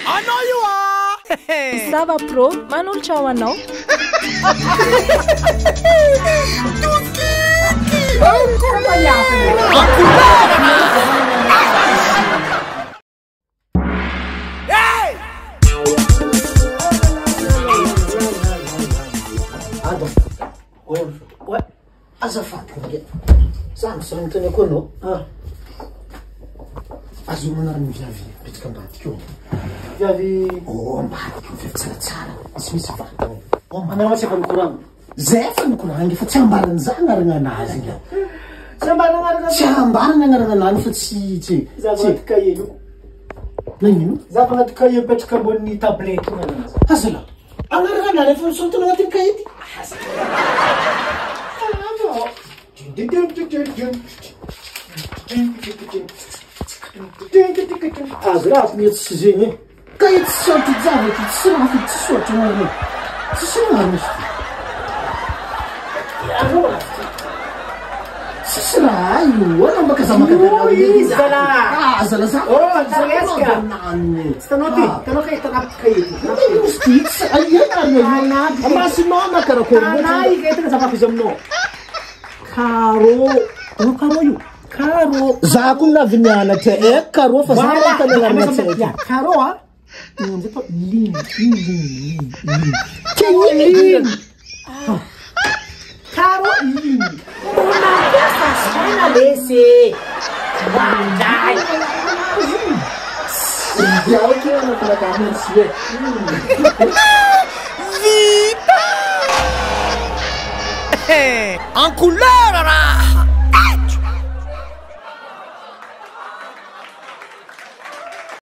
Anao io Zava pro, manolotra ho anao. Azafady zany sanotany koa anao azo manarany viavy petraka ambadika eo viavy ambadika eo viavy tsaratsara misy vatany manama tsy efa nikoragno zay fa nikoragno efa tsy ambarany za anaragna anazy iny tsy ambarana tsy ambarany anaragna anazy fa tsy anaty cahier io nanino za fa anaty cahier mipetraka ambony tablety io anazy azala anaragna anazy efa misotona agnatin'ny cahier ty azo raha fa mety sy zegny ka ety tsy soty javatra tsy raha fa tsy sotra marina tsy marina sisy raha io ana mbaka za makazala za tanao ka hitanaty cahier masinao na karakory ika hitana zavaka izy aminao karo io karo za koa navy mianatra karo fa za makananarina karo amizay fa liny karo liny Mampiasa lesy. Mandray. yaho kira nakalakamy sy En couleur là.